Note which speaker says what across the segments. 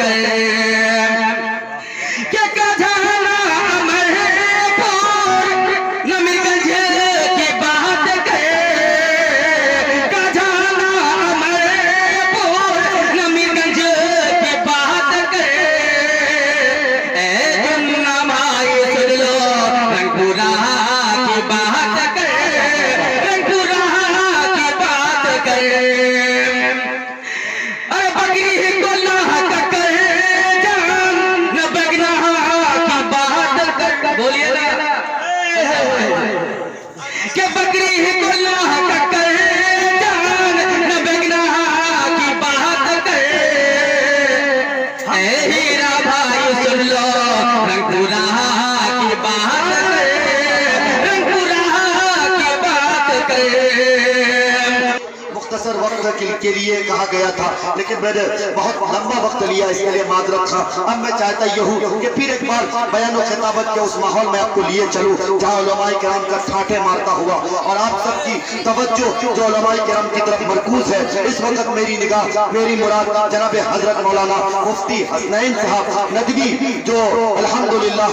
Speaker 1: کر کہ کجانا مرے پور نمی گنج کی بات کر کجانا مرے پور نمی گنج کی بات کر اے جنمائی سن لو رنگ پورا کی بات کر رنگ پورا کی بات کر کہ بکری کو اللہ کا کر جان نہ بگنا کی بات کر اے ہیرا بھائی سن لو رنگ پورا کی بات کر رنگ پورا کی بات کر
Speaker 2: مختصر وقت کے لیے کہا گیا تھا لیکن میں نے بہت لمبا وقت لیا اس کے لیے معذرت تھا اب میں چاہتا یہ ہوں کہ پھر ایک بار بیان و خطابت کے اس ماحول میں آپ کو لیے چلوں جہاں علماء کرام کا ٹھاٹھے مارتا ہوا اور آپ سب کی توجہ جو علماء کرام کی طرف مرکوز ہے اس وقت میری نگاہ میری مراد جناب حضرت مولانا مفتی حسنین صاحب ندوی جو الحمدللہ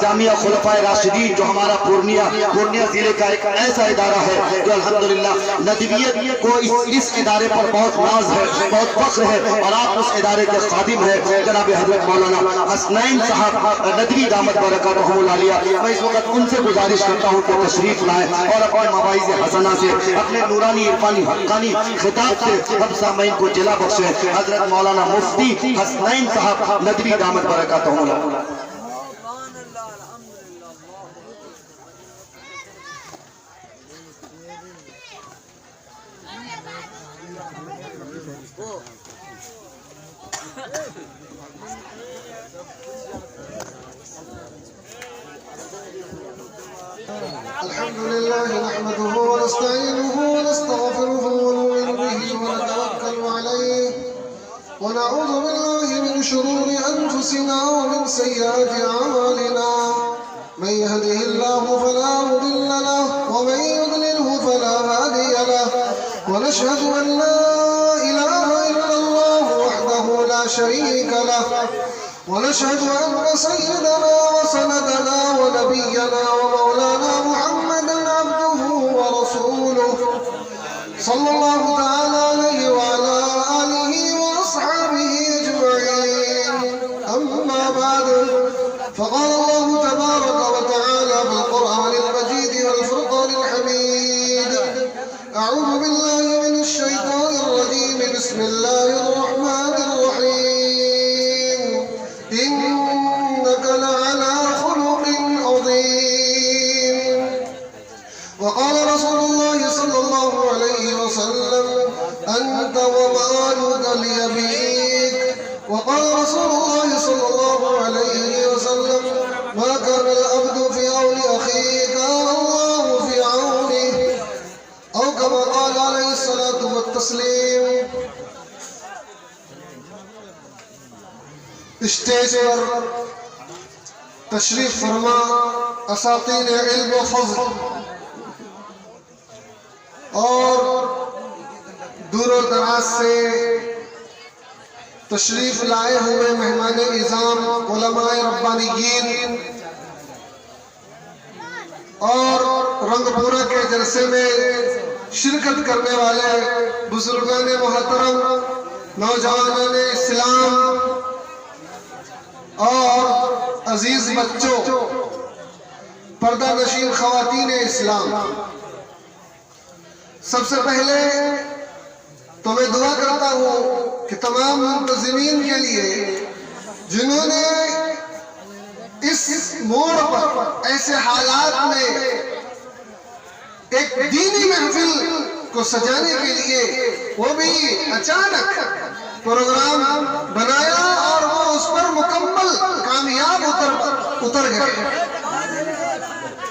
Speaker 2: جامعہ خلفائے راشدین جو ہمارا پورنیہ ضلع کا ایک ایسا ادارہ ہے جو الحمدللہ ندویت کو اس ادارے پر بہت ناز ہے بہت فخر ہے اور آپ اس ادارے کے خادم ہیں جناب حضرت مولانا حسنین صاحب ندوی دامت برکاتہم العالیہ میں اس وقت ان سے گزارش کرتا ہوں کہ تشریف لائیں اور اپنے مواعظ حسنہ سے اپنے نورانی عرفانی حقانی خطاب سے ہم سامعین کو جلا بخشیں حضرت مولانا مفتی حسنین صاحب ندوی دامت برکاتہم العالیہ
Speaker 3: الحمد لله نحمده ونستعينه ونستغفره ونؤمن به ونتوكل عليه ونعوذ بالله من شرور أنفسنا ومن سيئات أعمالنا من يهده الله فلا مضل له ومن يضلله فلا هادي له ونشهد أن لا إله إلا الله وحده لا شريك له ونشهد أن سيدنا وسندنا ونبينا ومولانا محمدا عبده ورسوله صلى الله تعالى عليه وعلى آله وأصحابه أجمعين أما بعد فقال الله تبارك وتعالى بالقرآن المجيد والفرقان الحميد أعوذ بالله من الشيطان الرجيم بسم الله الرحمن الرحيم إنك لعلى خلق عظيم وقال رسول الله صلى الله عليه وسلم أنت ومالك ليبيك وقال رسول الله صلى الله عليه وسلم ما كان العبد في عون أخيه كان الله في عونه أو كما قال عليه الصلاة والتسليم اسٹیج پر تشریف فرما اساطین علم و فضل اور دور و دراز سے تشریف لائے ہوئے مہمان اعظام علماء ربانیین اور رنگ پورہ کے جلسے میں شرکت کرنے والے بزرگان محترم نوجوانان اسلام اور عزیز بچوں پردہ نشین خواتین اسلام سب سے پہلے تو میں دعا کرتا ہوں کہ تمام منتظمین کے لیے جنہوں نے اس موڑ پر ایسے حالات میں ایک دینی محفل کو سجانے کے لیے وہ بھی اچانک پروگرام بنایا اور وہ اس پر مکمل کامیاب اتر گئے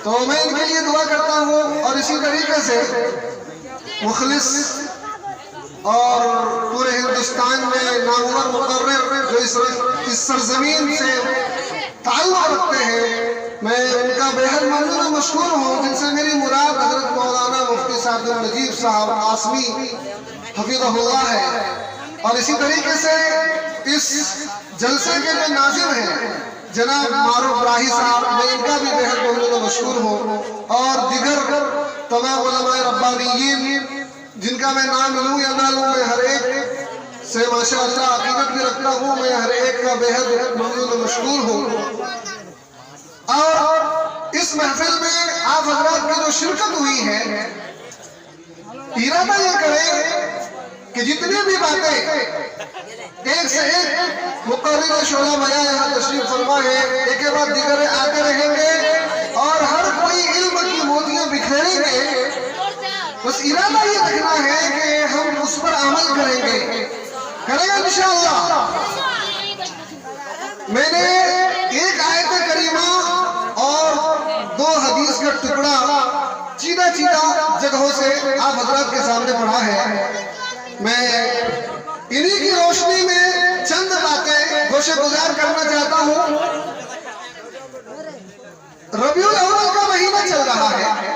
Speaker 3: تو میں ان کے لیے دعا کرتا ہوں اور اسی طریقے سے مخلص اور پورے ہندوستان میں نامور مقرر جو اس سرزمین سے تعلق رکھتے ہیں میں ان کا بہت ممنون و مشکور ہوں جن سے میری مراد حضرت مولانا مفتی صاحب نجیب صاحب قاسمی حفظہ اللہ ہے اور اسی طریقے سے اس جلسے کے جو ناظم ہیں جناب معروف راہی صاحب، میں ان کا بھی بہت بہت مشکور ہوں، اور دیگر تمام علماء ربانیین جن کا میں نام لوں یا نہ لوں، میں ہر ایک سے ماشاءاللہ عقیدت بھی رکھتا ہوں، میں ہر ایک کا بہت بہت مشکور ہوں۔ اور اس محفل میں آپ حضرات کی جو شرکت ہوئی ہے، ارادہ یہ کریں کہ جتنی بھی باتیں ایک سے ایک مقرر شعلہ بیان یہاں تشریف فرما ہے، ایک کے بعد دیگر آتے رہیں گے اور ہر کوئی علم کی موتیاں بکھیریں گے۔ بس ارادہ یہ رکھنا ہے کہ ہم اس پر عمل کریں گے انشاءاللہ۔ میں نے ایک آیت کریمہ اور 2 حدیث کا ٹکڑا چیدہ جگہوں سے آپ حضرات کے سامنے پڑھا ہے۔ میں انہی کی روشنی میں چند باتیں گوشہ گزار کرنا چاہتا ہوں۔ ربیع الاول کا مہینہ چل رہا ہے،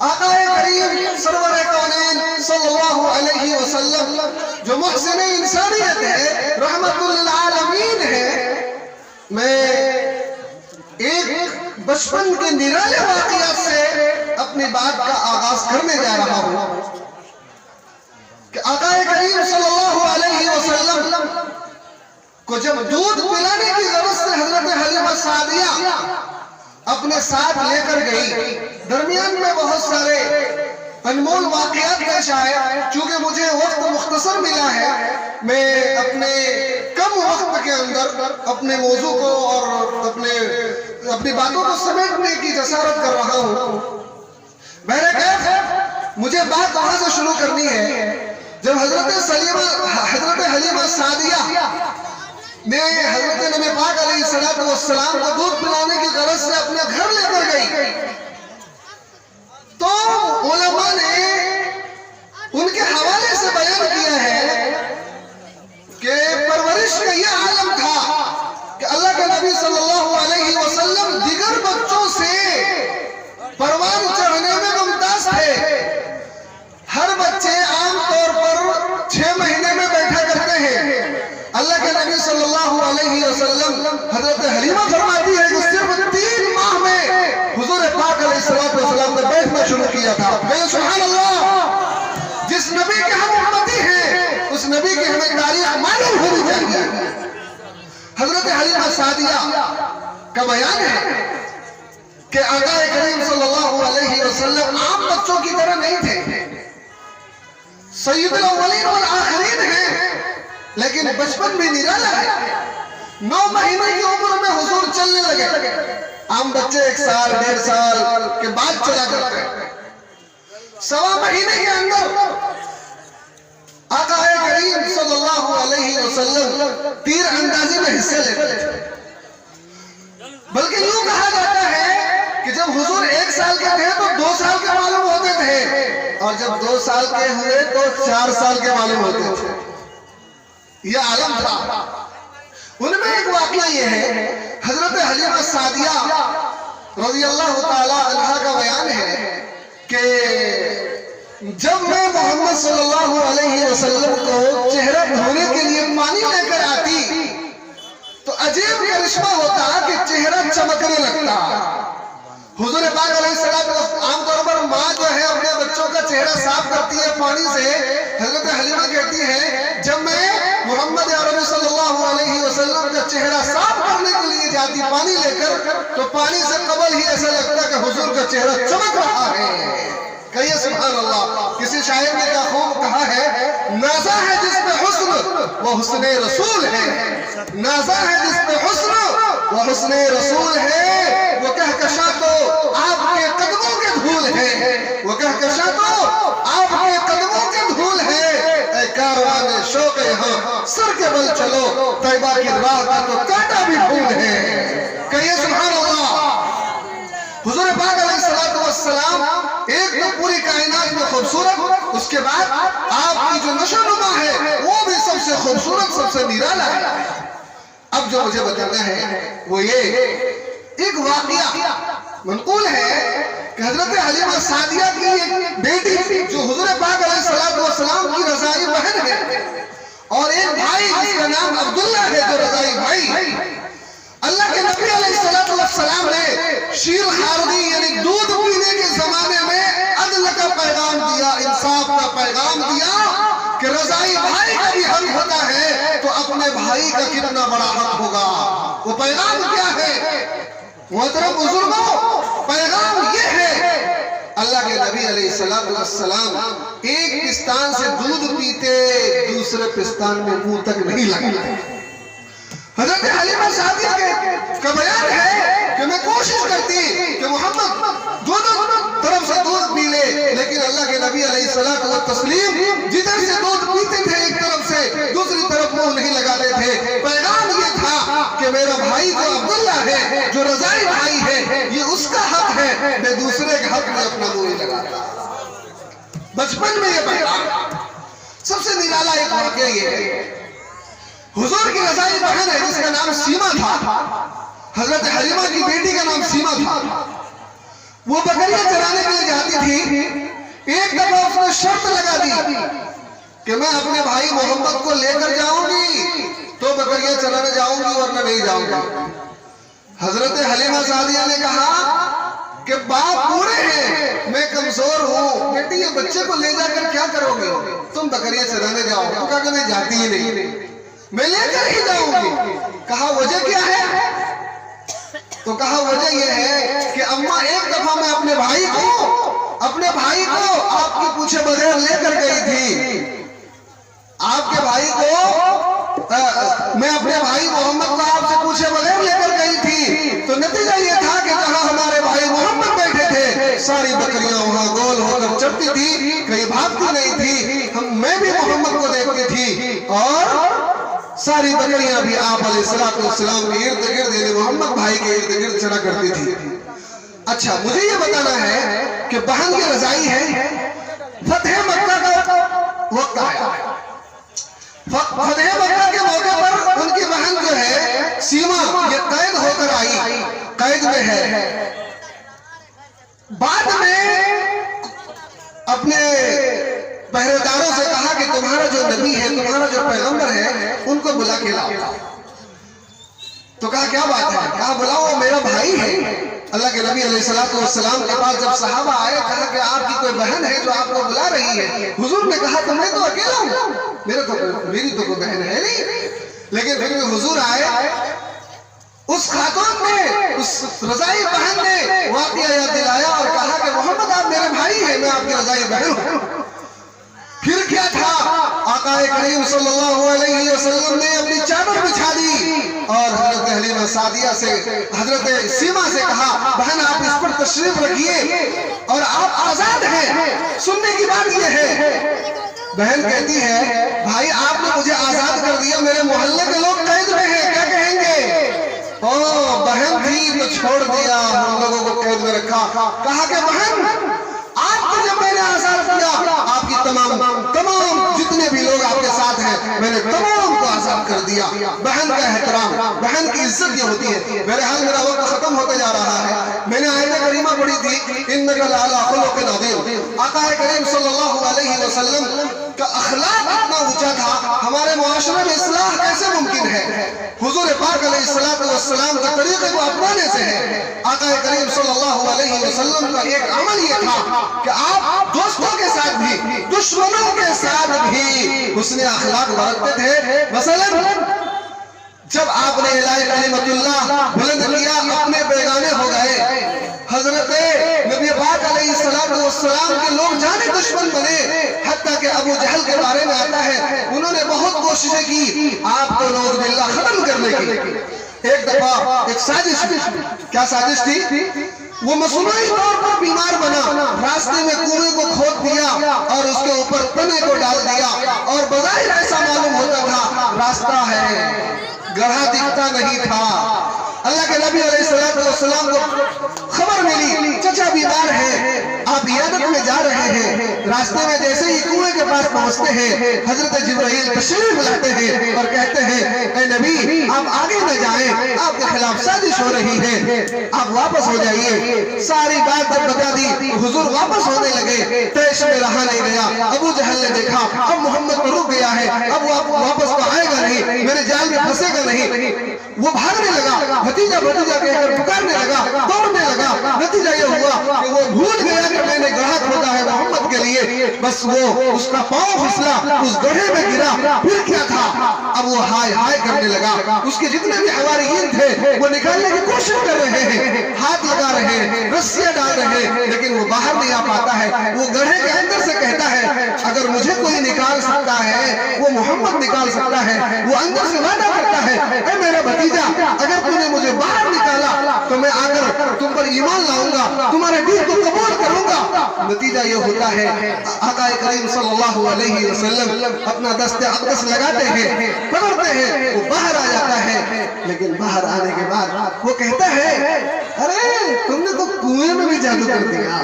Speaker 3: آقا کریم سرور کونین صلی اللہ علیہ وسلم جو محسن انسانیت ہے، رحمت للعالمین ہے، میں ایک بچپن کے نرالے واقعات سے اپنی بات کا آغاز کرنے جا رہا ہوں کہ آقا کریم صلی اللہ علیہ وسلم کو جب دودھ پلانے کی غرض سے حضرت حلیمہ سعدیہ اپنے ساتھ لے کر گئی، درمیان میں بہت سارے انمول واقعات پیش آئے۔ چونکہ مجھے وقت مختصر ملا ہے، میں اپنے کم وقت کے اندر اپنے موضوع کو اور اپنی باتوں کو سمیٹنے کی جسارت کر رہا ہوں۔ بہرکیف مجھے بات وہاں سے شروع کرنی ہے جب حضرت حلیمہ سعدیہ نے حضرت نبی پاک علیہ السلام کو دودھ پلانے کی غرض سے اپنے گھر لے کر گئی، تو علماء نے ان کے حوالے سے بیان کیا ہے کہ پرورش کا یہ عالم تھا کہ اللہ کے نبی صلی اللہ علیہ وسلم دیگر بچوں سے پروان چڑھنے میں ممتاز تھے۔ ہر بچے عام طور پر 6 مہینے میں بیٹھا کرتے ہیں، اللہ کے نبی صلی اللہ علیہ وسلم حضرت حلیمہ فرماتی ہے کہ صرف 3 ماہ میں حضور پاک علیہ السلام نے بیٹھنا شروع کیا تھا۔ سبحان اللہ، جس نبی کے ہم امتی ہیں اس نبی کی ہمیں تاریخ معلوم ہونی چاہیے۔ حضرت حلیمہ سعدیہ کا بیان ہے کہ آقا کریم صلی اللہ علیہ وسلم عام بچوں کی طرح نہیں تھے، سید الاولین والآخرین ہیں، لیکن بچپن بھی نرالا ہے۔ 9 مہینے کی عمر میں حضور چلنے لگے۔ عام بچے 1 سال 1.5 سال کے بعد چلا کرتے ہیں۔ 1.25 مہینے کے اندر آقا کریم صلی اللہ علیہ وسلم تیر اندازی میں حصے لیتے تھے۔ بلکہ یوں کہا جاتا ہے کہ جب حضور 1 سال کے تھے تو 2 سال کے معلوم ہوتے تھے، اور جب 2 سال کے ہوئے تو 4 سال کے معلوم ہوتے تھے۔ یہ عالم تھا۔ ان میں ایک واقعہ یہ ہے، حضرت حلیمہ سعدیہ رضی اللہ تعالی عنہ کا بیان ہے کہ جب میں محمد صلی اللہ علیہ وسلم کو چہرہ دھونے کے لیے پانی لے کر آتی تو عجیب کرشمہ ہوتا کہ چہرہ چمکنے لگتا۔ حضور پاک علیہ السلام عام طور پر ماں جو ہے اپنے بچوں کا چہرہ صاف کرتی ہے پانی سے، حضرت حلیمہ کہتی ہے جب میں محمد عربی صلی اللہ علیہ وسلم کا چہرہ صاف کرنے کے لیے جاتی پانی لے کر، تو پانی سے قبل ہی ایسا لگتا کہ حضور کا چہرہ چمک رہا ہے۔ کہیے سبحان اللہ۔ کسی شاعر نے کیا خوب کہا ہے، نازا ہے جس پہ حسن وہ حسن رسول ہے، نازا ہے جس پہ حسن وہ حسن رسول ہے، وہ کہکشاں تو آپ کے قدموں کے دھول ہے، وہ کہکشاں تو آپ کے قدموں کے دھول ہے، اے کاروان شوق یہاں سر کے بل چلو، طیبہ کی راہ کا تو کانٹا بھی پھول ہے۔ کہیے سبحان اللہ۔ حضور پاک علیہ السلام ایک تو پوری کائنات میں خوبصورت، اس کے بعد آپ کی جو نشو نما ہے وہ بھی سب سے خوبصورت، سب سے نرالا ہے۔ اب جو مجھے بتانا ہے وہ یہ ایک واقعہ منقول ہے کہ حضرت حلیمہ سعدیہ کی ایک بیٹی جو حضور پاک علیہ السلام کی رضائی بہن ہے، اور ایک بھائی جس کا نام عبداللہ ہے جو رضائی بھائی، اللہ کے نبی علیہ السلام نے شیر خاردی یعنی دودھ پینے کے زمانے میں عدل کا پیغام دیا، انصاف کا پیغام دیا کہ رضائی بھائی کا بھی حق ہوتا ہے تو اپنے بھائی کا کتنا بڑا حق ہوگا۔ وہ پیغام کیا ہے محترم بزرگوں؟ پیغام یہ ہے، اللہ کے نبی علیہ السلام ایک پستان سے دودھ پیتے دوسرے پستان میں منہ تک نہیں لگاتے۔ حضرت حلیمہ سعدیہ کا بیان ہے کہ میں کوشش کرتی کہ محمد دونوں طرف سے دودھ پی لے، لیکن اللہ کے نبی علیہ السلام جدھر سے دودھ پیتے تھے ایک طرف سے دوسری طرف منہ نہیں لگاتے تھے۔ پیغام یہ تھا کہ میرا بھائی جو عبداللہ ہے، جو رضائی بھائی ہے، یہ اس کا حق ہے، میں دوسرے کے حق میں اپنا منہ نہیں لگاتا۔ بچپن میں یہ پیغام سب سے نرالا ایک واقعہ یہ ہے، حضور کی رضائی بہن ہے جس کا نام سیما تھا، حضرت حلیمہ کی بیٹی کا نام سیما تھا، وہ بکریاں چرانے کے لیے جاتی تھی۔ ایک دفعہ اس نے شرط لگا دی کہ میں اپنے بھائی محمد کو لے کر جاؤں گی تو بکریاں چرانے جاؤں گی ورنہ نہیں جاؤں گی۔ حضرت حلیمہ سعدیہ نے کہا کہ باپ پورے ہیں، میں کمزور ہوں، بیٹی یہ بچے کو لے جا کر کیا کرو گے؟ تم بکریاں چرانے جاؤ۔ تو کہا کہ میں جاتی ہی نہیں، میں لے کر ہی جاؤں گی۔ کہا وجہ کیا ہے؟ تو کہا وجہ یہ ہے کہ اماں ایک دفعہ میں اپنے بھائی کو آپ کے پوچھے بغیر لے کر گئی تھی، آپ کے بھائی کو میں اپنے بھائی محمد کو آپ سے پوچھے بغیر لے کر گئی تھی، تو نتیجہ یہ تھا کہ جہاں ہمارے بھائی محمد بیٹھے تھے ساری بکریاں وہاں گول ہو کر چڑھتی تھی، کہیں بھاگتی نہیں تھی، میں بھی محمد کو دیکھتی تھی اور ساری بکریاں بھی آپ علیہ السلام کے ارد گرد یعنی محمد بھائی کے ارد گرد چرا کرتی تھی۔ اچھا مجھے یہ بتانا ہے کہ بہن کی رضائی ہے، فتح مکہ کا وقت ہے، فتح مکہ کے موقع پر ان کی بہن جو ہے سیما یہ قید ہو کر آئی، قید میں ہے۔ بعد میں اپنے پہرے داروں سے کہا کہ تمہارا جو نبی ہے، تمہارا جو پیغمبر ہے، ان کو بلا کے لاؤ۔ تو کہا کیا بات ہے؟ کہا بلاؤ، وہ میرا بھائی ہے۔ اللہ کے نبی علیہ السلام کے پاس جب صحابہ آئے کہا کہ آپ کی کوئی بہن ہے جو آپ کو بلا رہی ہے۔ حضور نے کہا کہ میں تو اکیلا ہوں، میری تو کوئی بہن ہے نہیں، لیکن پھر بھی حضور آئے، اس خاتون نے، اس رضائی بہن نے واقعہ یاد دلایا اور کہا کہ محمد آپ میرے بھائی ہیں، میں آپ کی رضائی بہن ہوں۔ پھر کیا تھا؟ آقا کریم صلی اللہ علیہ وسلم نے اپنی چادر بچھا دی اور حضرت حلیمہ سعدیہ سے، حضرت سیما سے کہا بہن آپ اس پر تشریف رکھیے اور آپ آزاد ہیں۔ سننے کی بات یہ ہے، بہن کہتی ہے بھائی آپ نے مجھے آزاد کر دیا، میرے محلے کے لوگ قید میں ہیں، کیا کہیں گے؟ بہن تھی تو چھوڑ دیا، ہم لوگوں کو قید میں رکھا۔ کہا کہ بہن آپ کو جب میں نے آزاد کیا، آپ کی تمام جتنے بھی لوگ آپ کے ساتھ ہیں میں نے تمام کو آزاد کر دیا۔ بہن کا احترام، بہن کی عزت یہ ہوتی ہے۔ میرے حال میرا وقت ختم ہوتے جا رہا ہے، میں نے آیت کریمہ پڑھی تھی انک لعلی خلق عظیم۔ آقا کریم صلی اللہ علیہ وسلم کا اخلاق اتنا اونچا تھا، ہمارے معاشرے میں اصلاح کیسے ممکن ہے؟ حضور پاک علیہ السلام کا طریقے کو اپنانے سے ہے۔ آقا کریم صلی اللہ علیہ وسلم کا ایک عمل یہ تھا کہ آپ دوستوں کے ساتھ بھی دشمنوں کے ساتھ بھی حسن اخلاق برتتے تھے۔ مثلا جب آپ نے الہ کلمت اللہ بلند کیا، اپنے بیگانے ہو گئے، حضرت نبی پاک علیہ السلام کے لوگ جانے دشمن بنے، حتیٰ کہ ابو جہل کے بارے میں آتا ہے انہوں نے بہت کوششیں کی آپ کو نعوذ باللہ ختم کرنے کی۔ ایک دفعہ ایک سازش، کیا سازش تھی؟ وہ مصنوعی طور پر بیمار بنا، راستے میں کنویں کو کھود دیا اور اس کے اوپر تنے کو ڈال دیا، اور بظاہر ایسا معلوم ہوتا تھا راستہ ہے، گڑھا دکھتا نہیں تھا، اللہ کے نبی علیہ السلام کو خبر ملی چچا بیمار ہے، آپ عیادت میں جا رہے ہیں۔ راستے میں جیسے ہی کنویں کے پاس پہنچتے ہیں، حضرت جبرائیل تشریف لاتے ہیں اور کہتے ہیں اے نبی آپ آگے نہ جائیں، آپ کے خلاف سازش ہو رہی ہے، آپ واپس ہو جائیے۔ ساری بات جب بتا دی، حضور واپس ہونے لگے۔ طیش میں رہا نہیں گیا، ابو جہل نے دیکھا اب محمد تو رک گیا ہے، اب وہ واپس تو آئے گا نہیں، میرے جال میں پھنسے گا نہیں۔ وہ بھاگنے لگا، بھتیجا بھتیجا کہہ کر پکارنے لگا، دوڑنے لگا۔ نتیجہ یہ ہوا کہ وہ بھول گیا کہ میں نے گڑھا کھودا ہے محمد کے لیے، بس وہ اس کا پاؤں پھسلا، اس گڑھے میں گرا۔ پھر کیا تھا، اب وہ ہائے ہائے کرنے لگا۔ اس کے جتنے بھی حواریین تھے وہ نکالنے کی کوشش کر رہے ہیں، ہاتھ لگا رہے ہیں، رسیاں ڈال رہے ہیں، لیکن وہ باہر نہیں آ پاتا ہے۔ وہ گڑھے کے اندر سے کہتا ہے اگر مجھے کوئی نکال سکتا ہے وہ محمد نکال سکتا ہے۔ وہ اندر سے وعدہ کرتا ہے اے میرا بھتیجا اگر تم نے مجھے باہر نکالا تو میں آ کر تم پر ایمان لاؤں گا، تمہارے دین کو قبول کروں گا۔ نتیجہ یہ ہوتا ہے آقا کریم صلی اللہ علیہ وسلم اپنا دست اقدس لگاتے ہیں، پکڑتے ہیں، وہ باہر آ جاتا ہے۔ لیکن باہر آنے کے بعد وہ کہتا ہے ارے تم نے تو کنویں میں بھی جادو کر دیا،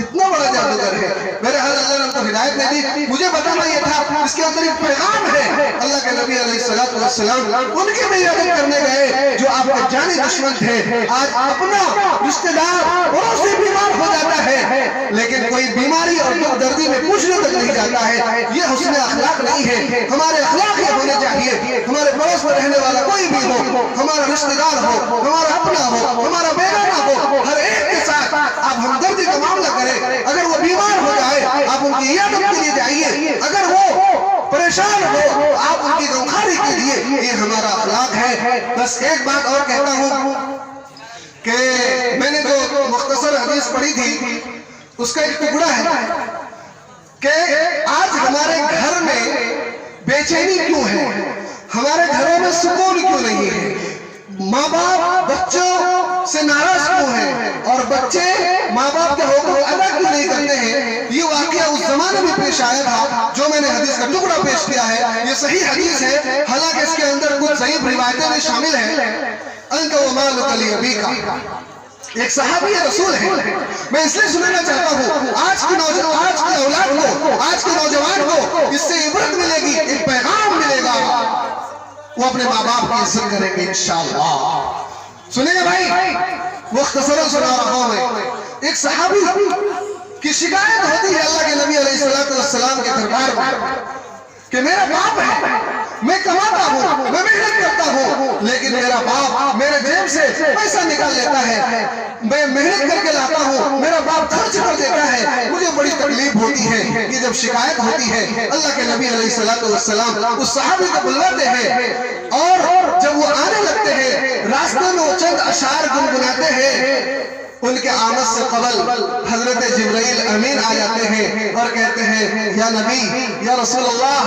Speaker 3: اتنا بڑا جادوگر ہے۔ میرے حال اللہ نے تو ہدایت نہیں دی، مجھے بتانا یہ تھا اس کے اندر ایک پیغام ہے۔ اللہ کے نبی علیہ السلام ان کی بھی عزت کرنے گئے جو آپ کے جانی دشمن تھے۔ آج اپنا رشتہ دار پڑوسی بیمار ہو جاتا ہے لیکن کوئی بیماری اور دکھ دردی میں پوچھنے تک نہیں جاتا ہے، یہ حسن اخلاق نہیں ہے۔ ہمارے اخلاق یہ ہونے چاہیے ہمارے پڑوس میں رہنے والا کوئی بھی ہو، ہمارا رشتہ دار ہو، ہمارا اپنا ہو، ہمارا بیگانہ ہو، ہر ایک کے ساتھ آپ ہمدردی کا معاملہ کریں۔ اگر وہ بیمار ہو جائے آپ ان کی عیادت کے لیے جائیے، اگر وہ پریشان ہو آپ ان کی غمخواری کیجیے، یہ ہمارا اخلاق ہے۔ بس ایک بات اور کہتا ہوں کہ میں نے جو مختصر حدیث پڑھی تھی اس کا ایک ٹکڑا ہے کہ آج ہمارے گھر میں بے چینی کیوں ہے، ہمارے گھروں میں سکون کیوں نہیں ہے، ماں باپ بچوں سے ناراض کیوں ہیں اور بچے ماں باپ کے حقوق ادا کیوں نہیں کرتے ہیں۔ یہ واقعہ اس زمانے میں پیش آیا تھا جو میں نے حدیث کا ٹکڑا پیش کیا ہے، یہ صحیح حدیث ہے، حالانکہ اس کے اندر کچھ ضعیف روایتیں بھی شامل ہیں۔ انت ومالک لابیک ایک صحابی رسول ہے، میں اس لیے سنانا چاہتا ہوں آج کی اولاد کو، آج کے نوجوان کو اس سے عبرت ملے گی، ایک پیغام ملے گا، وہ اپنے ماں باپ کی عزت کریں گے انشاءاللہ۔ سنیں گے بھائی، مختصراً سنا رہا ہوں میں۔ ایک صحابی کی شکایت ہوتی ہے اللہ کے نبی علیہ السلام کے دربار میں کہ میرا باپ ہے، میں کماتا ہوں، میں محنت کرتا ہوں، لیکن میرا باپ میرے جیب سے پیسہ نکال لیتا ہے، میں محنت کر کے لاتا ہوں، میرا باپ خرچ کر دیتا ہے، مجھے بڑی تکلیف ہوتی ہے۔ یہ جب شکایت ہوتی ہے اللہ کے نبی علیہ السلام اس صحابی کو بلواتے ہیں اور جب وہ آنے لگتے ہیں راستے میں وہ چند اشعار گنگناتے ہیں، ان کے آمد سے قبل حضرت جبرائیل امین آ جاتے ہیں اور کہتے ہیں یا نبی یا رسول اللہ،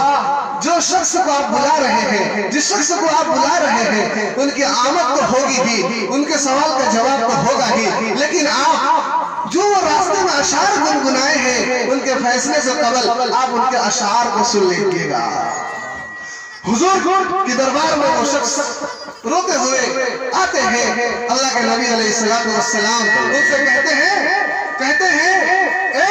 Speaker 3: جو شخص کو آپ بلا رہے ہیں، جس شخص کو آپ بلا رہے ہیں ان کی آمد تو ہوگی ہی، ان کے سوال کا جواب تو ہوگا ہی، لیکن آپ جو وہ راستے میں اشعار گنگنائے ہیں ان کے فیصلے سے قبل آپ ان کے اشعار کو سن لیجیے گا۔ حضور کی دربار میں وہ شخص روتے ہوئے آتے ہیں، اللہ کے نبی علیہ السلام ان سے کہتے ہیں اے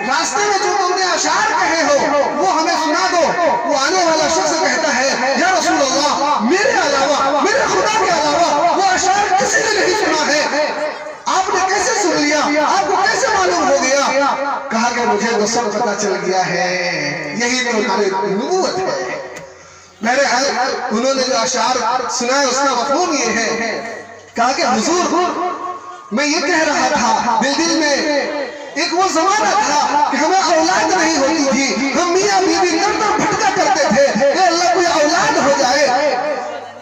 Speaker 3: راستے میں جو تم نے اشعار کہے ہو وہ ہمیں سنا دو۔ وہ آنے والا شخص کہتا ہے یا رسول اللہ، میرے علاوہ، میرے خدا کے علاوہ وہ اشعار کسی نے نہیں سنا ہے، آپ نے کیسے سن لیا، آپ کو کیسے معلوم ہو گیا؟ کہا کہ مجھے تو سب پتہ چل گیا ہے، یہی تو ہماری نبوت ہے۔ میرے حال انہوں نے جو اشعار سنائے اس کا مفہوم یہ ہے، کہا کہ حضور میں یہ کہہ رہا تھا، دل میں ایک وہ زمانہ تھا کہ ہمیں اولاد نہیں ہوتی تھی، ہم میاں بیوی در در بھٹکا کرتے تھے، اے اللہ کوئی اولاد ہو جائے،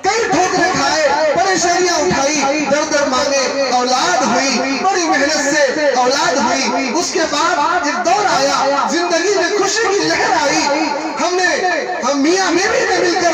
Speaker 3: کئی ٹھوکریں کھائے، پریشانیاں اٹھائی، در در مانگے، اولاد ہوئی، بڑی محنت سے اولاد ہوئی، اس کے بعد ایک دور آیا، زندگی میں خوشی کی لہر آئی، ہم میاں بیوی نے مل کر